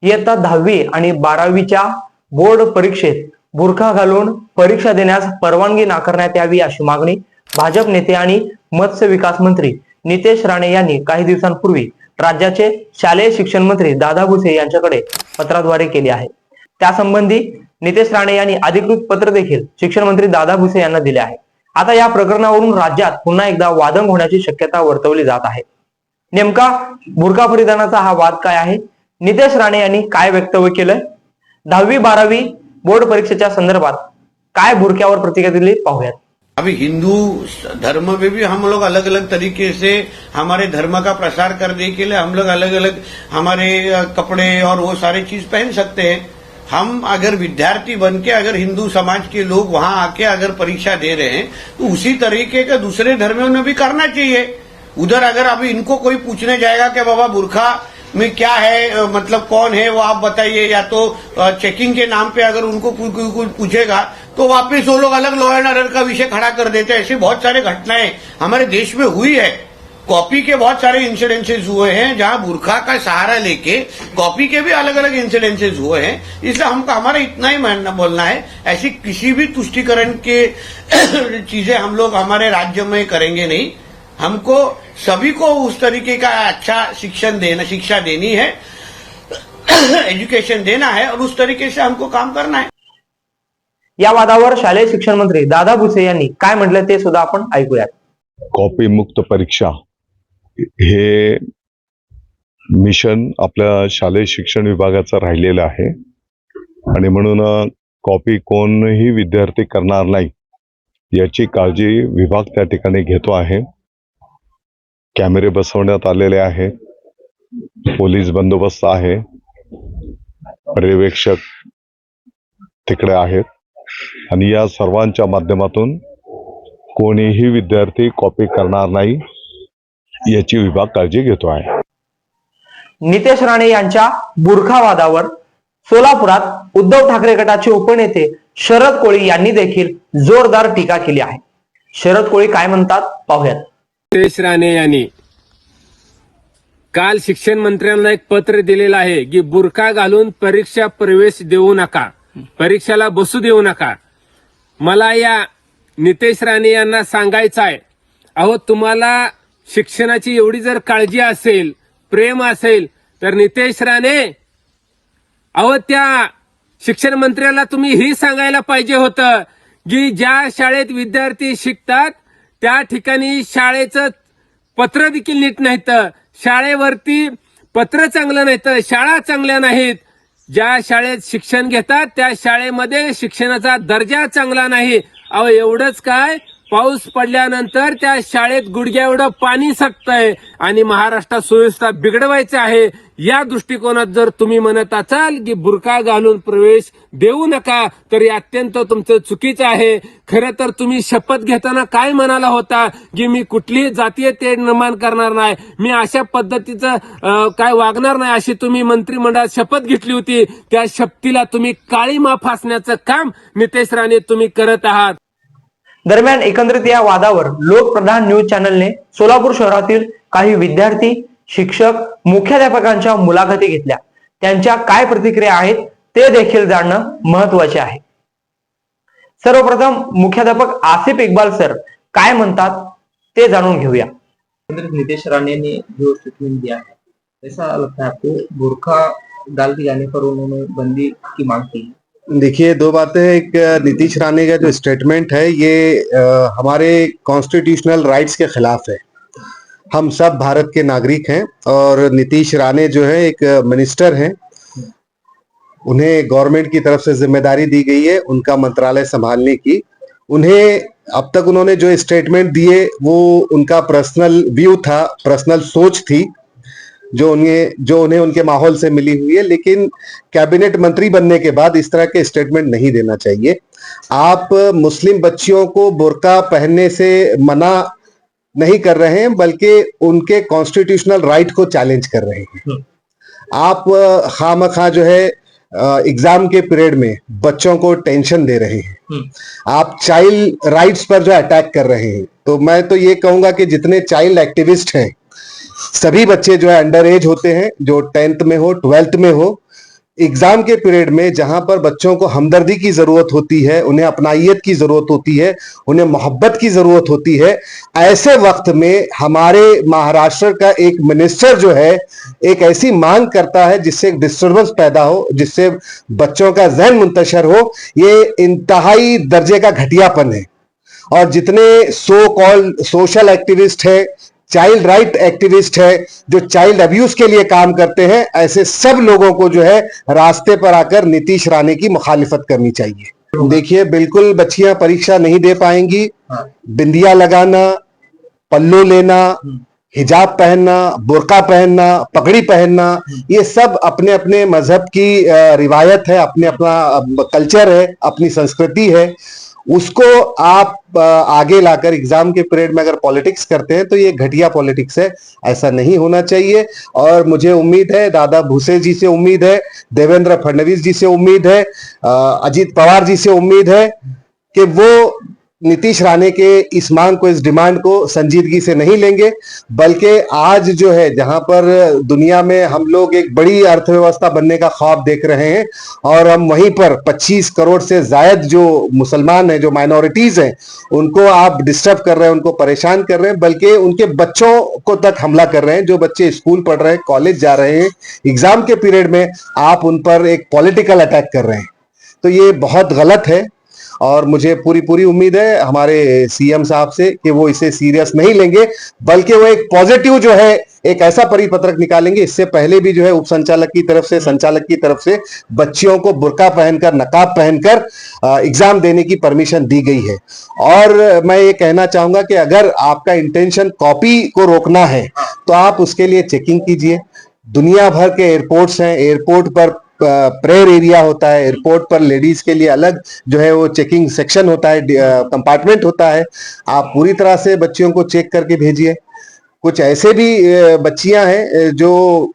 इयत्ता 10वी आणि 12वीच्या बोर्ड परीक्षेत बुरखा घालून परीक्षा देण्यास परवानगी नाकारण्यात यावी अशी मागणी भाजप नेते आणि मत्स्य विकास मंत्री नितेश राणे यांनी काही दिवसांपूर्वी राज्याचे शालेय शिक्षण मंत्री दादा भुसे यांच्याकडे पत्राद्वारे केली आहे। त्यासंबंधी नितेश राणे यांनी अधिकृत पत्र देखील शिक्षण मंत्री दादा भुसे यांना दिले आहे। आता या प्रकरणावरून राज्यात पुन्हा एकदा वादंग होण्याची शक्यता वर्तवली जात आहे। नेमका बुरखा परिधानाचा हा वाद काय आहे, नितेश राणे यांनी काय वक्तव्य केलंय, 10वी-12वी बोर्ड परीक्षेच्या संदर्भात काय बुरख्यावर प्रतिक्रिया दिली पाहूयात। अभी हिंदू धर्म में भी हम लोग अलग अलग तरीके से हमारे धर्म का प्रसार करने के लिए हम लोग अलग अलग हमारे कपड़े और वो सारे चीज पहन सकते हैं। हम अगर विद्यार्थी बन के अगर हिंदू समाज के लोग वहां आके अगर परीक्षा दे रहे हैं तो उसी तरीके का दूसरे धर्मों में भी करना चाहिए। उधर अगर अभी इनको कोई पूछने जाएगा कि बाबा बुरखा में क्या है, मतलब कौन है वो आप बताइए, या तो चेकिंग के नाम पे अगर उनको कोई पूछेगा तो वापस वो लोग अलग लॉ एंड ऑर्डर का विषय खड़ा कर देते हैं। ऐसी बहुत सारे घटनाएं हमारे देश में हुई है। कॉपी के बहुत सारे इंसिडेंसेस हुए हैं जहां बुरखा का सहारा लेके कॉपी के भी अलग अलग इंसिडेंसेस हुए हैं। इसलिए हमको हमारा इतना ही मानना बोलना है, ऐसी किसी भी तुष्टीकरण के चीजें हम लोग हमारे राज्य में करेंगे नहीं। हमको सभी को उस तरीके का अच्छा शिक्षा देनी है, एजुकेशन देना है और उस तरीके से हमको काम करना है। या वादावर शालेय शिक्षण मंत्री दादा भुसे यांनी काय म्हटले ते सुद्धा आपण ऐकूयात। कॉपी मुक्त परीक्षा हे मिशन आपल्या शालेय शिक्षण विभागाचं राहिलेलं आहे आणि म्हणून कॉपी कोणही विद्यार्थी करणार नाही याची काळजी विभाग त्या ठिकाणी घेतो आहे। कॅमेरे बसवण्यात आलेले आहेत, पोलीस बंदोबस्त आहे, पर्यवेक्षक तिकडे आहेत आणि या सर्वांच्या माध्यमातून कोणीही विद्यार्थी कॉपी करणार नाही याची विभाग काळजी घेतो आहे। नितेश राणे यांच्या बुरखा वादावर सोलापुरात उद्धव ठाकरे गटाचे उपनेते शरद कोळी यांनी देखील जोरदार टीका केली आहे। शरद कोळी काय म्हणतात पाहूयात। नितेश राणे यांनी काल शिक्षण मंत्र्यांना एक पत्र दिलेलं आहे की बुरखा घालून परीक्षा प्रवेश देऊ नका, परीक्षेला बसू देऊ नका। मला या नितेश राणे यांना सांगायचं आहे, अहो तुम्हाला शिक्षणाची एवढी जर काळजी असेल, प्रेम असेल तर नितेश राणे, अहो त्या शिक्षण मंत्र्याला तुम्ही ही सांगायला पाहिजे होतं की ज्या शाळेत विद्यार्थी शिकतात त्या ठिकाणी शाळेचं पत्र देखील नीट नाहीत, शाळेवरती पत्र चांगलं नाहीत, शाळा चांगल्या नाहीत, ज्या शाळेत शिक्षण घेतात त्या शाळेमध्ये शिक्षणाचा दर्जा चांगला नाही। अहो एवढंच काय, पाऊस पडल्यानंतर त्या शाळेत गुडघ्या एवढं पाणी साठतंय आणि महाराष्ट्रात सुव्यवस्था बिघडवायची आहे। या दृष्टिकोनात जर तुम्ही म्हणत असाल की बुरखा घालून प्रवेश देऊ नका तर हे अत्यंत तुमचं चुकीचं आहे। खरं तर तुम्ही शपथ घेताना काय म्हणाला होता की मी कुठलीही जातीय तेढ निर्माण करणार नाही, मी अशा पद्धतीचं काय वागणार नाही अशी तुम्ही मंत्रिमंडळात शपथ घेतली होती। त्या शपथीला तुम्ही काळीमा फासण्याचं काम नितेश राणे तुम्ही करत आहात। दरम्यान एकंदरीत या वादावर लोकप्रधान न्यूज चॅनलने सोलापूर शहरातील काही विद्यार्थी, शिक्षक, मुख्याध्यापकांच्या मुलाखती घेतल्या। त्यांच्या काय प्रतिक्रिया आहेत ते देखील जाणणं महत्त्वाचे आहे। सर्वप्रथम मुख्याध्यापक आसिफ इकबाल सर काय म्हणतात ते जाणून घेऊया। नितेश राणे ने जो स्टेटमेंट दिया है, ऐसा लगता है आपको बुरखा डाल के जाने पर उन्होंने बंदी की मांग की? देखिए, दो बातें हैं। एक, नीतीश राणे का जो स्टेटमेंट है ये हमारे कॉन्स्टिट्यूशनल राइट्स के खिलाफ है। हम सब भारत के नागरिक हैं और नीतीश राणे जो है एक मिनिस्टर हैं, उन्हें गवर्नमेंट की तरफ से जिम्मेदारी दी गई है उनका मंत्रालय संभालने की। उन्हें अब तक उन्होंने जो स्टेटमेंट दिए वो उनका पर्सनल व्यू था, पर्सनल सोच थी जो उन्हें उनके माहौल से मिली हुई है, लेकिन कैबिनेट मंत्री बनने के बाद इस तरह के स्टेटमेंट नहीं देना चाहिए। आप मुस्लिम बच्चियों को बुर्का पहनने से मना नहीं कर रहे हैं बल्कि उनके कॉन्स्टिट्यूशनल राइट को चैलेंज कर रहे हैं। आप खामखा जो है एग्जाम के पीरियड में बच्चों को टेंशन दे रहे हैं, आप चाइल्ड राइट्स पर जो अटैक कर रहे हैं। तो मैं तो ये कहूंगा कि जितने चाइल्ड एक्टिविस्ट हैं, सभी बच्चे जो है अंडर एज होते हैं, जो 10th में हो, 12th में हो, एग्जाम के पीरियड में जहां पर बच्चों को हमदर्दी की जरूरत होती है, उन्हें अपनाइयत की जरूरत होती है, उन्हें मोहब्बत की जरूरत होती है, ऐसे वक्त में हमारे महाराष्ट्र का एक मिनिस्टर जो है एक ऐसी मांग करता है जिससे एक डिस्टर्बेंस पैदा हो, जिससे बच्चों का जहन मुंतशर हो, ये इंतहाई दर्जे का घटियापन है। और जितने सो कॉल्ड सोशल एक्टिविस्ट है, चाइल्ड राइट एक्टिविस्ट है, जो चाइल्ड अब्यूज के लिए काम करते हैं, ऐसे सब लोगों को जो है रास्ते पर आकर नीतीश राणे की मुखालिफत करनी चाहिए। देखिए, बिल्कुल बच्चियां परीक्षा नहीं दे पाएंगी। बिंदिया लगाना, पल्लू लेना, हिजाब पहनना, बुर्का पहनना, पगड़ी पहनना, ये सब अपने अपने मजहब की रिवायत है, अपने अपना कल्चर है, अपनी संस्कृति है। उसको आप आगे लाकर एग्जाम के पीरियड में अगर पॉलिटिक्स करते हैं तो ये घटिया पॉलिटिक्स है, ऐसा नहीं होना चाहिए। और मुझे उम्मीद है, दादा भूसे जी से उम्मीद है, देवेंद्र फडणवीस जी से उम्मीद है, अजीत पवार जी से उम्मीद है कि वो नीतीश राणे के इस मांग को, इस डिमांड को संजीदगी से नहीं लेंगे, बल्कि आज जो है जहां पर दुनिया में हम लोग एक बड़ी अर्थव्यवस्था बनने का ख्वाब देख रहे हैं और हम वहीं पर 25 करोड़ से जायद जो मुसलमान हैं, जो माइनॉरिटीज हैं, उनको आप डिस्टर्ब कर रहे हैं, उनको परेशान कर रहे हैं, बल्कि उनके बच्चों को तक हमला कर रहे हैं। जो बच्चे स्कूल पढ़ रहे हैं, कॉलेज जा रहे हैं, एग्जाम के पीरियड में आप उन पर एक पॉलिटिकल अटैक कर रहे हैं, तो ये बहुत गलत है। और मुझे पूरी उम्मीद है हमारे सीएम साहब से कि वो इसे सीरियस नहीं लेंगे, बल्कि वो एक पॉजिटिव जो है एक ऐसा परिपत्रक निकालेंगे। इससे पहले भी जो है उप संचालक की तरफ से, संचालक की तरफ से बच्चियों को बुर्का पहनकर, नकाब पहनकर एग्जाम देने की परमिशन दी गई है। और मैं ये कहना चाहूंगा कि अगर आपका इंटेंशन कॉपी को रोकना है तो आप उसके लिए चेकिंग कीजिए। दुनिया भर के एयरपोर्ट्स हैं, एयरपोर्ट पर प्रेयर एरिया होता है, एयरपोर्ट पर लेडीज के लिए अलग जो है वो चेकिंग सेक्शन होता है, कंपार्टमेंट होता है। आप पूरी तरह से बच्चियों को चेक करके भेजिए। कुछ ऐसे भी बच्चियां हैं जो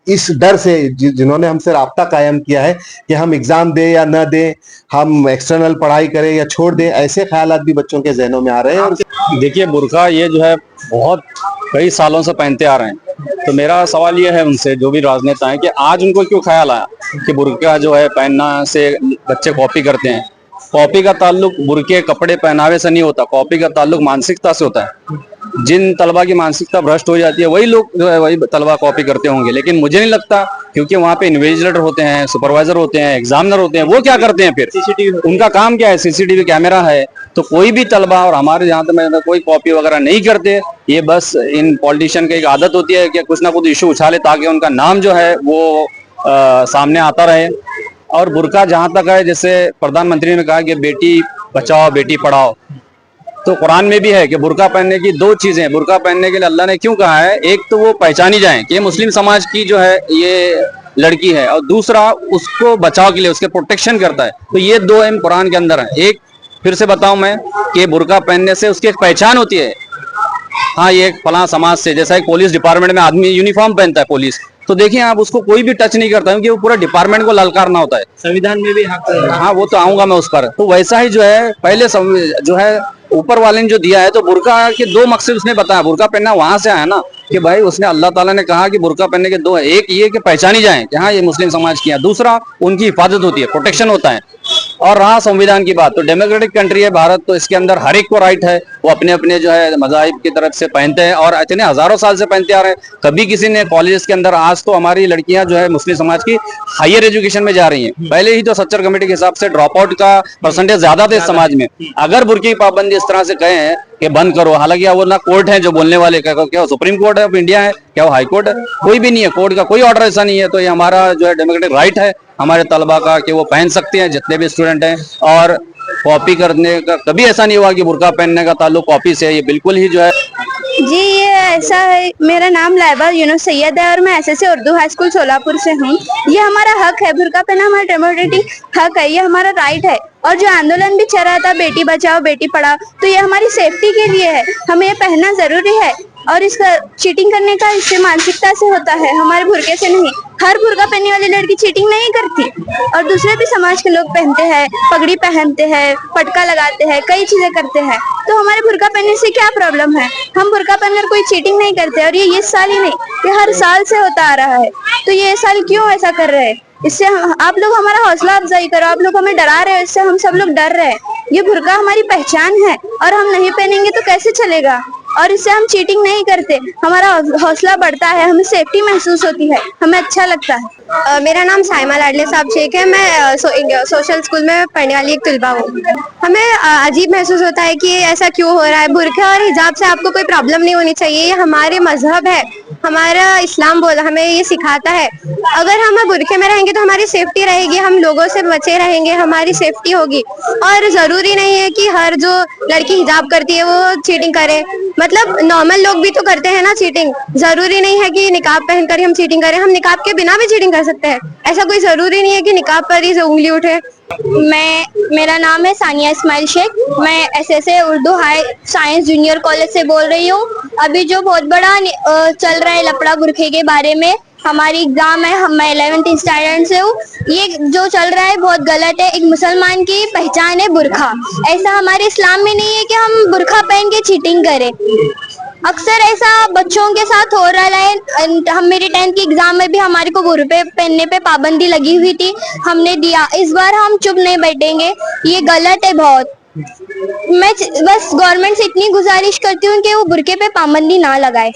इस डर से, जिन्होंने हमसे राब्ता कायम किया है कि हम एग्जाम दें या न दें, हम एक्सटर्नल पढ़ाई करें या छोड़ दें, ऐसे ख्यालात भी बच्चों के जहनों में आ रहे हैं। और देखिए, बुर्का ये जो है बहुत कई सालों से पहनते आ रहे हैं, तो मेरा सवाल ये है उनसे, जो भी राजनेता हैं, कि आज उनको क्यों ख्याल आया कि बुर्का जो है पहनना से बच्चे कॉपी करते हैं। कॉपी का ताल्लुक बुर्के कपड़े पहनावे से नहीं होता, कॉपी का ताल्लुक मानसिकता से होता है। जिन तलबा की मानसिकता भ्रष्ट हो जाती है वही लोग जो है वही तलबा कॉपी करते होंगे, लेकिन मुझे नहीं लगता, क्योंकि वहाँ पे इन्विजिलेटर होते हैं, सुपरवाइजर होते हैं, एग्जामिनर होते हैं, वो क्या करते हैं फिर? उनका काम क्या है? सीसीटीवी कैमरा है। तो कोई भी तलबा, और हमारे यहाँ तो कोई कॉपी वगैरह नहीं करते। ये बस इन पॉलिटिशियन की एक आदत होती है कि कुछ ना कुछ इशू उछाले ताकि उनका नाम जो है वो सामने आता रहे। और बुर्का जहां तक है, जैसे प्रधानमंत्री ने कहा कि बेटी बचाओ बेटी पढ़ाओ, तो कुरान में भी है कि बुर्का पहनने की दो चीजें हैं। बुर्का पहनने के लिए अल्लाह ने क्यों कहा है? एक तो वो पहचानी जाए कि ये मुस्लिम समाज की जो है ये लड़की है, और दूसरा उसको बचाव के लिए, उसके प्रोटेक्शन करता है। तो ये दो एम कुरान के अंदर है। एक फिर से बताऊं मैं कि बुर्का पहनने से उसकी एक पहचान होती है, हाँ ये एक फलां समाज से। जैसा एक पुलिस डिपार्टमेंट में आदमी यूनिफॉर्म पहनता है पुलिस, तो देखिए आप उसको कोई भी टच नहीं करता, क्योंकि वो पूरा डिपार्टमेंट को ललकारना होता है। संविधान में भी हक है। हाँ, वो तो आऊंगा मैं उस पर। तो वैसा ही जो है पहले जो है ऊपर वाले ने जो दिया है, तो बुर्का के दो मकसद उसने बताया। बुर्का पहनना वहां से आया ना कि भाई उसने, अल्लाह ताला ने कहा कि बुर्का पहनने के दो है। एक ये कि पहचानी जाए कि हाँ ये मुस्लिम समाज की है, दूसरा उनकी हिफाजत होती है, प्रोटेक्शन होता है। और रहा संविधान की बात, तो डेमोक्रेटिक कंट्री है भारत, तो इसके अंदर हर एक को राइट है, वो अपने अपने जो है मजाहिब की तरफ से पहनते हैं और इतने हजारों साल से पहनते आ रहे हैं। कभी किसी ने कॉलेज के अंदर, आज तो हमारी लड़कियां जो है मुस्लिम समाज की हायर एजुकेशन में जा रही हैं। पहले ही तो सच्चर कमेटी के हिसाब से ड्रॉप आउट का परसेंटेज ज्यादा थे समाज में। अगर बुर्के की पाबंदी इस तरह से कहे हैं कि बंद करो, हालांकि वो ना कोर्ट है जो बोलने वाले, क्या सुप्रीम कोर्ट है ऑफ इंडिया है, क्या वो हाई कोर्ट है? कोई भी नहीं है, कोर्ट का कोई ऑर्डर ऐसा नहीं है। तो ये हमारा जो है डेमोक्रेटिक राइट है हमारे तलबा का कि वो पहन सकते हैं, जितने भी स्टूडेंट हैं। और कॉपी करने का कभी ऐसा नहीं हुआ कि बुर्का पहनने का ताल्लुक कॉपी से है, ये बिल्कुल ही जो है। जी ये ऐसा है, मेरा नाम लाइबा यूनुस सैयद है और मैं SSC Urdu high school Solapur से हूँ। ये हमारा हक है, बुर्का पहनना हमारा डेमोक्रेटिक हक है, ये हमारा राइट है। और जो आंदोलन भी चल रहा था बेटी बचाओ बेटी पढ़ाओ, तो ये हमारी सेफ्टी के लिए है, हमें ये पहनना जरूरी है। और इसका चीटिंग करने का इससे मानसिकता से होता है, हमारे बुर्के से नहीं। हर बुर्का पहनने वाली लड़की चीटिंग नहीं करती, और दूसरे भी समाज के लोग पहनते हैं, पगड़ी पहनते हैं, पटका लगाते हैं, कई चीजें करते हैं। तो हमारे बुर्का पहनने से क्या प्रॉब्लम है? हम बुर्का पहनकर कोई चीटिंग नहीं करते, और ये इस साल ही नहीं, ये हर साल से होता आ रहा है। तो ये इस साल क्यों ऐसा कर रहे हैं? इससे आप लोग हमारा हौसला अफजाई करो, आप लोग हमें डरा रहे हो, इससे हम सब लोग डर रहे हैं। ये बुर्का हमारी पहचान है, और हम नहीं पहनेंगे तो कैसे चलेगा? और इससे हम चीटिंग नहीं करते, हमारा हौसला बढ़ता है, हमें सेफ्टी महसूस होती है, हमें अच्छा लगता है। मेरा नाम साइमा लाडले साहब शेख है, मैं सोशल स्कूल में पढ़ने वाली एक तलबा हूँ। हमें अजीब महसूस होता है कि ऐसा क्यों हो रहा है। बुर्का और हिजाब से आपको कोई प्रॉब्लम नहीं होनी चाहिए, ये हमारे मजहब है, हमारा इस्लाम बोला हमें ये सिखाता है। अगर हम बुर्के में रहेंगे तो हमारी सेफ्टी रहेगी, हम लोगों से बचे रहेंगे, हमारी सेफ्टी होगी। और जरूरी नहीं है कि हर जो लड़की हिजाब करती है वो चीटिंग करे, मतलब नॉर्मल लोग भी तो करते हैं ना चीटिंग। जरूरी नहीं है कि निकाब पहनकर ही हम चीटिंग करें, हम निकाब के बिना भी चीटिंग कर सकते हैं। ऐसा कोई जरूरी नहीं है कि निकाब पर ही उंगली उठे। मेरा नाम है सानिया इस्माइल शेख, मैं SSA Urdu high science junior college से बोल रही हूँ। अभी जो बहुत बड़ा चल रहा है लपड़ा बुर्के के बारे में, हमारी एग्जाम है, मैं 11th स्टैंडर्ड से हूँ। ये जो चल रहा है बहुत गलत है। एक मुसलमान की पहचान है बुर्का, ऐसा हमारे इस्लाम में नहीं है कि हम बुर्का पहन के चीटिंग करें। अक्सर ऐसा बच्चों के साथ हो रहा है। हम मेरी 10th की एग्जाम में भी हमारे को बुर्के पहनने पे पाबंदी लगी हुई थी, हमने दिया। इस बार हम चुप नहीं बैठेंगे, ये गलत है बहुत। मैं बस गवर्नमेंट से इतनी गुजारिश करती हूँ कि वो बुर्के पे पाबंदी ना लगाए।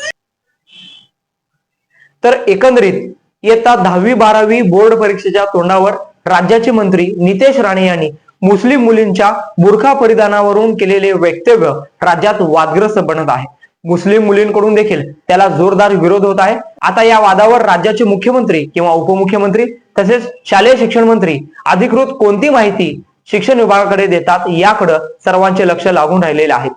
तर एकंदरीत इयत्ता 10वी-12वी बोर्ड परीक्षेच्या तोंडावर राज्याचे मंत्री नितेश राणे यांनी मुस्लिम मुलींच्या बुरखा परिधानावरून केलेले वक्तव्य राज्यात वादग्रस्त बनत आहे। मुस्लिम मुलींकडून देखील त्याला जोरदार विरोध होत आहे। आता या वादावर राज्याचे मुख्यमंत्री किंवा उपमुख्यमंत्री तसेच शालेय शिक्षण मंत्री अधिकृत कोणती माहिती शिक्षण विभागाकडे देतात याकडे सर्वांचे लक्ष लागून राहिलेले आहे।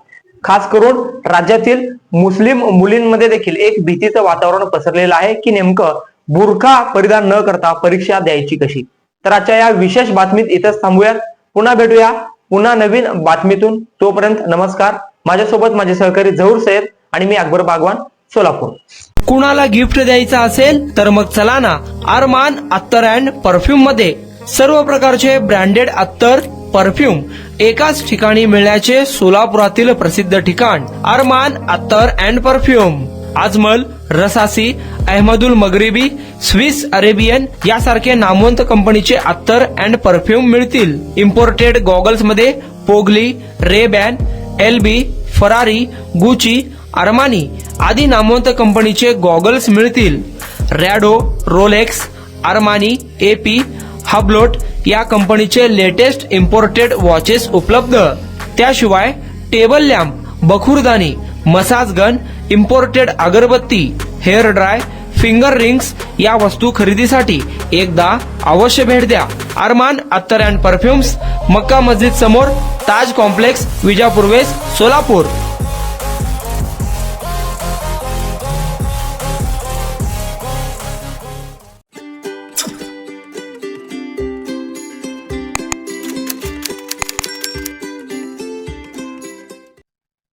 खास करून राज्यातील मुस्लिम मुलींमध्ये देखील एक भीतीचं वातावरण पसरलेलं आहे की नेमकं बुरखा परिधान न करता परीक्षा द्यायची कशी। तर आजच्या या विशेष बातमीत इथंच थांबूयात, पुन्हा भेटूया पुन्हा नवीन बातमीतून। तोपर्यंत नमस्कार। माझ्यासोबत माझे सहकारी जहूर सय्यद आणि मी अकबर बागवान, सोलापूर। कुणाला गिफ्ट द्यायचं असेल तर मग चला ना अरमान अत्तर अँड परफ्यूम मध्ये सर्व प्रकारचे ब्रँडेड अत्तर परफ्यूम एकाच ठिकाणी मिळण्याचे सोलापुरातील प्रसिद्ध ठिकाण Armaan Attar and perfume. Ajmal, Rasasi, Ahmedul Maghribi, Swiss Arabian यासारखे नामवंत कंपनीचे अत्तर अँड परफ्यूम मिळतील। इम्पोर्टेड गॉगल्स मध्ये पोगली, Rayban, LB, Ferrari, Gucci, Armani आदी नामवंत कंपनीचे गॉगल्स मिळतील। Rado, Rolex, Armani, AP, Hublot या कंपनीचे लेटेस्ट इम्पोर्टेड वॉचेस उपलब्ध। त्याशिवाय टेबल लॅम्प, बखुरदानी, मसाज गन, इम्पोर्टेड अगरबत्ती, हेअर ड्राय, फिंगर रिंग्स या वस्तू खरेदीसाठी एकदा अवश्य भेट द्या। अरमान अत्तर अँड परफ्यूम्स, मक्का मस्जिद समोर, ताज कॉम्प्लेक्स, विजापूर वेस्ट, सोलापूर।